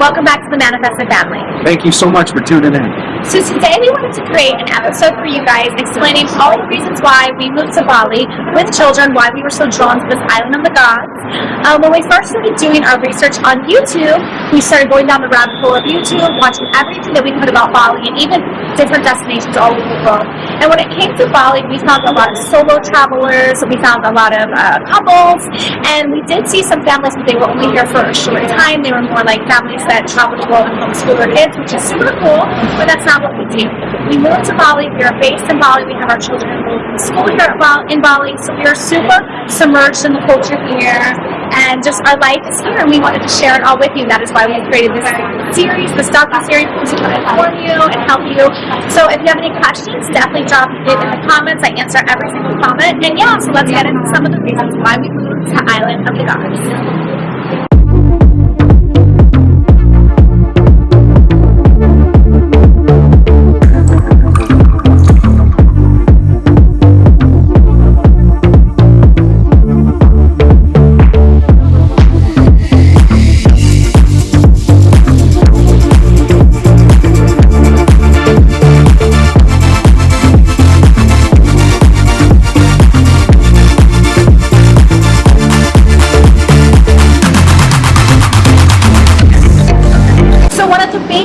Welcome back to the Manifested Family. Thank you so much for tuning in. So today we wanted to create an episode for you guys explaining all the reasons why we moved to Bali with children, why we were so drawn to this island of the gods. When we first started doing our research on YouTube, we started going down the rabbit hole of YouTube, watching everything that we could about Bali and even different destinations all over the world. And when it came to Bali, we found a lot of solo travelers, we found a lot of couples, and we did see some families, but they were only here for a short time. They were more like families that travel the world and homeschool their kids, which is super cool, but that's not what we do. We moved to Bali, we are based in Bali, we have our children enrolled in school here in Bali, so we are super submerged in the culture here, and just our life is here, and we wanted to share it all with you. That is why we created this series, this docu-series, to inform you and help you. So if you have any questions, definitely drop it in the comments. I answer every single comment, and yeah, so let's get into some of the reasons why we moved to Island of the Gods.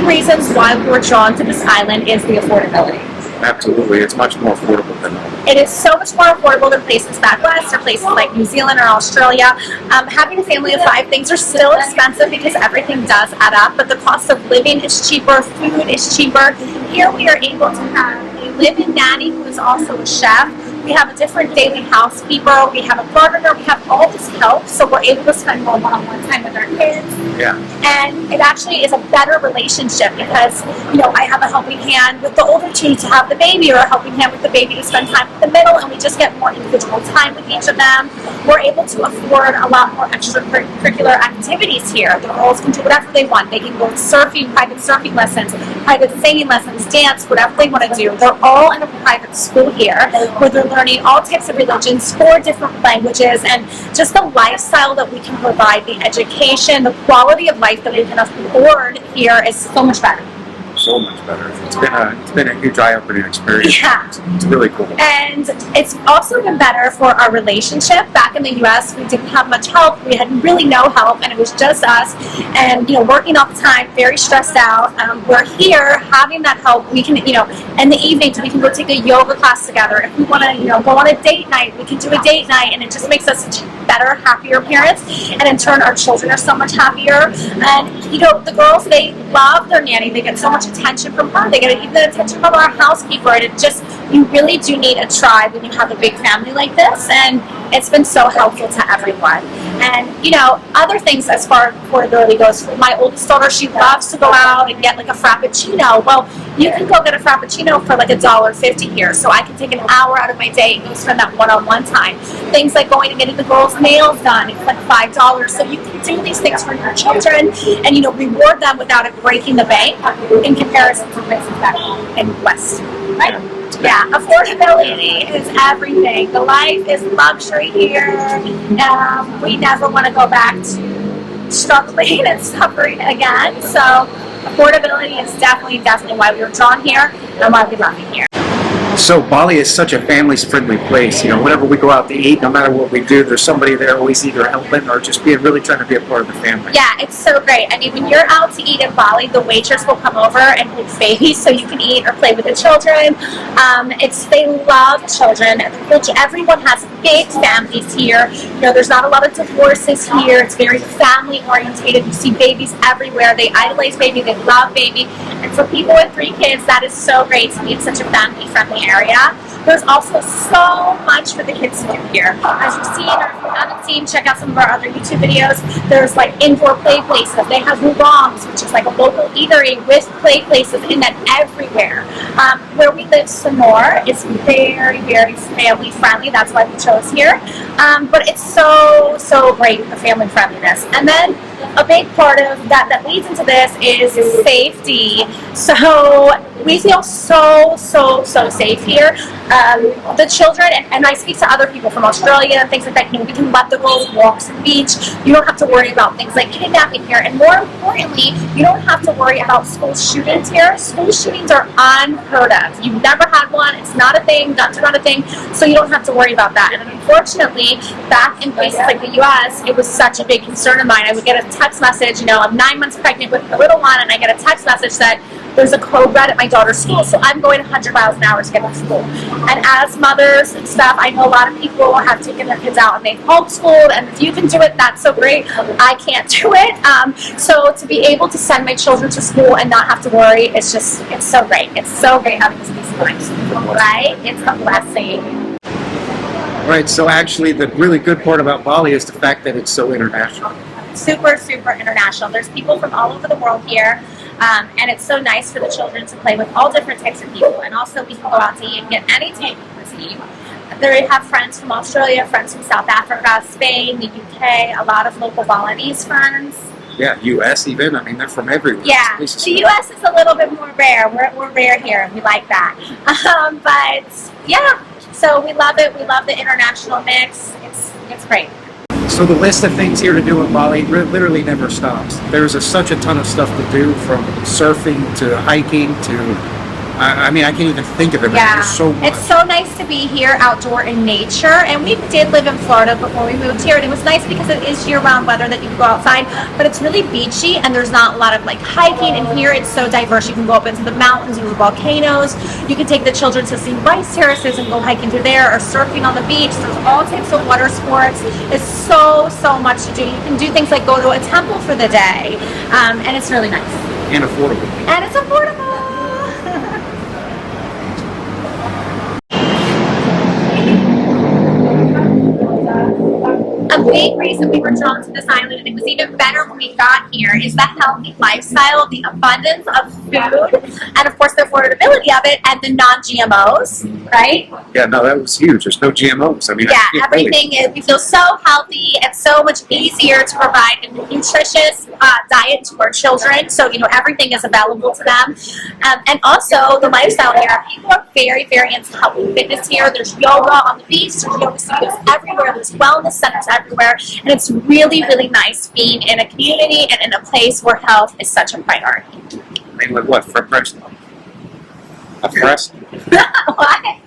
Reasons why we were drawn to this island is the affordability. Absolutely, it's much more affordable than home. It is so much more affordable than places back west or places like New Zealand or Australia. Having a family of 5, things are still expensive because everything does add up, but the cost of living is cheaper, food is cheaper. Here we are able to have a live-in nanny who is also a chef. We have a different daily housekeeper, we have a gardener, we have all this help, so we're able to spend more one-on-one time with our kids. Yeah. And it actually is a better relationship because, you know, I have a helping hand with the older two to have the baby, or a helping hand with the baby to spend time with the middle, and we just get more individual time with each of them. We're able to afford a lot more extracurricular activities here. The girls can do whatever they want. They can go surfing, private surfing lessons, private singing lessons, dance, whatever they want to do. They're all in a private school here where they're learning all types of religions, 4 different languages, and just the lifestyle that we can provide, the education, the quality of life that we can afford here is so much better. So much better. It's been a huge eye-opening experience. Yeah. It's really cool. And it's also been better for our relationship. Back in the U.S., we didn't have much help. We had really no help, and it was just us. And, you know, working all the time, very stressed out. We're here having that help. We can, you know, in the evenings, we can go take a yoga class together. If we want to, you know, go on a date night, we can do a date night, and it just makes us such better, happier parents. And in turn, our children are so much happier. And, you know, the girls, they love their nanny. They get so much attention from her. They get even attention from our housekeeper. And it just, you really do need a tribe when you have a big family like this. And it's been so helpful to everyone. And, you know, other things as far as affordability goes, my oldest daughter, she loves to go out and get like a Frappuccino. Well, you can go get a Frappuccino for like $1.50 here. So I can take an hour out of my day and go spend that one-on-one time. Things like going and getting the girls' nails done, it's like $5. So you can do these things for your children and, you know, reward them without it breaking the bank in comparison to places back in the West. Right? Yeah, affordability is everything. The life is luxury here. We never want to go back to struggling and suffering again. So affordability is definitely why we were drawn here and why we love it here. So Bali is such a family-friendly place. You know, whenever we go out to eat, no matter what we do, there's somebody there always either helping or just really trying to be a part of the family. Yeah, it's so great. I mean, when you're out to eat in Bali, the waitress will come over and hold babies so you can eat or play with the children. They love children. Everyone has big families here. You know, there's not a lot of divorces here. It's very family-orientated. You see babies everywhere. They idolize baby. They love baby. And for people with 3 kids, that is so great to be in such a family-friendly area. There's also so much for the kids to do here. As you've seen, or if you haven't seen, check out some of our other YouTube videos. There's like indoor play places. They have Wurong's, which is like a local eatery with play places in that everywhere. Where we live, Sonor, is very family friendly. That's why we chose here. But it's so great, the family friendliness. And then a big part of that leads into this is safety. So we feel so safe here. the children, and I speak to other people from Australia and things like that, we can let the girls walk to the beach. You don't have to worry about things like kidnapping here, and more importantly, you don't have to worry about school shootings here. School shootings are unheard of. You've never had one. It's not a thing, not a thing, so you don't have to worry about that. And unfortunately, back in places like the U.S., it was such a big concern of mine. I would get a text message, I'm 9 months pregnant with a little one, and I get a text message that there's a code red at my daughter's school, so I'm going 100 miles an hour to get to school. And as mothers and stuff, I know a lot of people have taken their kids out and they've homeschooled, and if you can do it, that's so great. I can't do it. So to be able to send my children to school and not have to worry, it's so great. It's so great having this peace of mind, right? It's a blessing. Right, so actually the really good part about Bali is the fact that it's so international. Super, super international. There's people from all over the world here. And it's so nice for the children to play with all different types of people. And also we can go out to eat and get any type of cuisine. They have friends from Australia, friends from South Africa, Spain, the UK, a lot of local Balinese friends. Yeah, U.S. even. I mean, they're from everywhere. Yeah, the U.S. is a little bit more rare. We're rare here, and we like that. But yeah, so we love it. We love the international mix. It's great. So the list of things here to do in Bali literally never stops. There's such a ton of stuff to do, from surfing to hiking to, I mean, I can't even think of it. Yeah, There's so much. it's so nice to be here outdoor in nature. And we did live in Florida before we moved here, and it was nice because it is year-round weather that you can go outside, but it's really beachy and there's not a lot of like hiking. And here it's so diverse. You can go up into the mountains and the volcanoes. You can take the children to see rice terraces and go hiking through there, or surfing on the beach. There's all types of water sports. It's so much to do. You can do things like go to a temple for the day, and it's really nice. And affordable. And it's affordable. A big reason we were drawn to this island, and it was even better when we got here, is the healthy lifestyle, the abundance of food, and of course the affordability of it, and the non-GMOs, right? Yeah, no, that was huge. There's no GMOs. I mean, Yeah, everything is, we feel so healthy. It's so much easier to provide a nutritious diet to our children, so everything is available to them. And also the lifestyle here, people are very into health and fitness here. There's yoga on the beach, there's yoga studios everywhere, there's wellness centers everywhere, and it's really nice being in a community and in a place where health is such a priority. I mean, like what? For press? A press? What?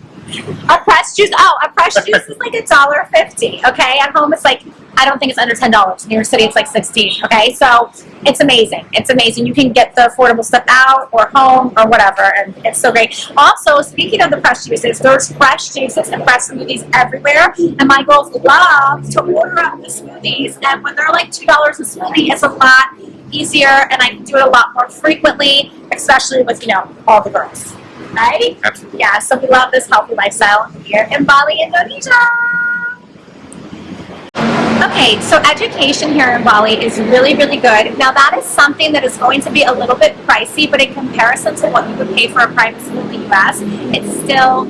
A pressed juice? Oh, a pressed juice is like $1.50. Okay, at home it's like, I don't think it's under $10. In New York City it's like $16. Okay, so it's amazing. It's amazing. You can get the affordable stuff out or home or whatever, and it's so great. Also, speaking of the pressed juices, there's fresh juices and fresh smoothies everywhere, and my girls love to order up the smoothies. And when they're like $2 a smoothie, it's a lot easier, and I can do it a lot more frequently, especially with all the girls. Right? Absolutely. Yeah, so we love this healthy lifestyle here in Bali, Indonesia. Okay, so education here in Bali is really good. Now that is something that is going to be a little bit pricey, but in comparison to what you would pay for a private school in the U.S., it's still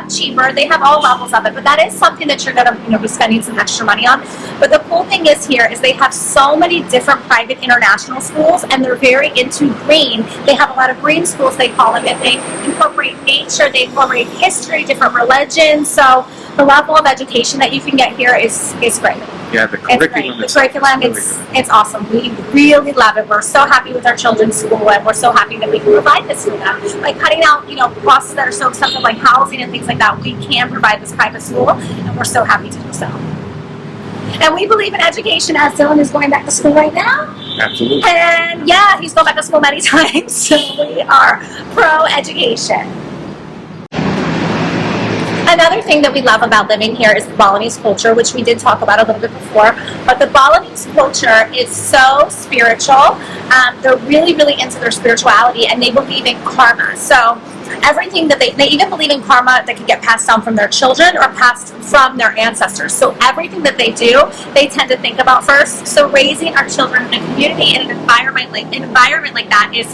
cheaper. They have all levels of it, but that is something that you're going to be spending some extra money on. But the cool thing is here is they have so many different private international schools, and they're very into green. They have a lot of green schools, they call them, and they incorporate nature, they incorporate history, different religions. So the level of education that you can get here is great. Yeah, the curriculum. It's great. The curriculum, it's awesome. We really love it. We're so happy with our children's school, and we're so happy that we can provide this for them. By cutting out, costs that are so expensive, like housing and things like that, we can provide this private school, and we're so happy to do so. And we believe in education, as Dylan is going back to school right now. Absolutely. And yeah, he's gone back to school many times, so we are pro-education. Another thing that we love about living here is the Balinese culture, which we did talk about a little bit before. But the Balinese culture is so spiritual. They're really into their spirituality, and they believe in karma. So everything that they even believe in karma that can get passed down from their children or passed from their ancestors. So everything that they do, they tend to think about first. So raising our children in a community and an environment like that is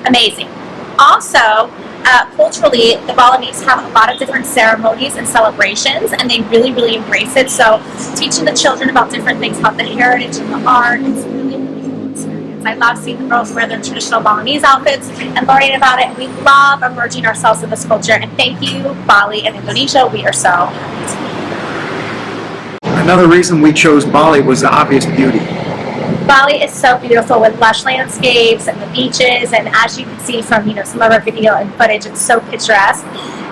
amazing. Also, culturally, the Balinese have a lot of different ceremonies and celebrations, and they really embrace it. So teaching the children about different things, about the heritage and the art, it's really cool experience. because I love seeing the girls wear their traditional Balinese outfits and learning about it. We love immersing ourselves in this culture, and thank you, Bali and Indonesia. We are so happy to be here. Another reason we chose Bali was the obvious beauty. Bali is so beautiful with lush landscapes and the beaches, and as you can see from some of our video and footage, it's so picturesque.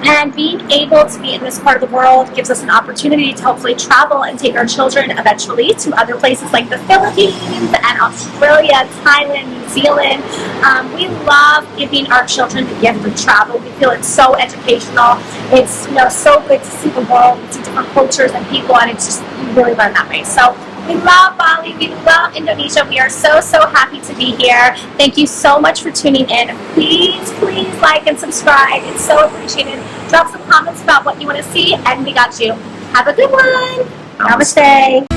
And being able to be in this part of the world gives us an opportunity to hopefully travel and take our children eventually to other places like the Philippines and Australia, Thailand, New Zealand. We love giving our children the gift of travel. We feel it's so educational. It's so good to see the world, see different cultures and people, and it's just you really learn that way. So we love Bali. We love Indonesia. We are so, so happy to be here. Thank you so much for tuning in. Please, please like and subscribe. It's so appreciated. Drop some comments about what you want to see, and we got you. Have a good one. Namaste.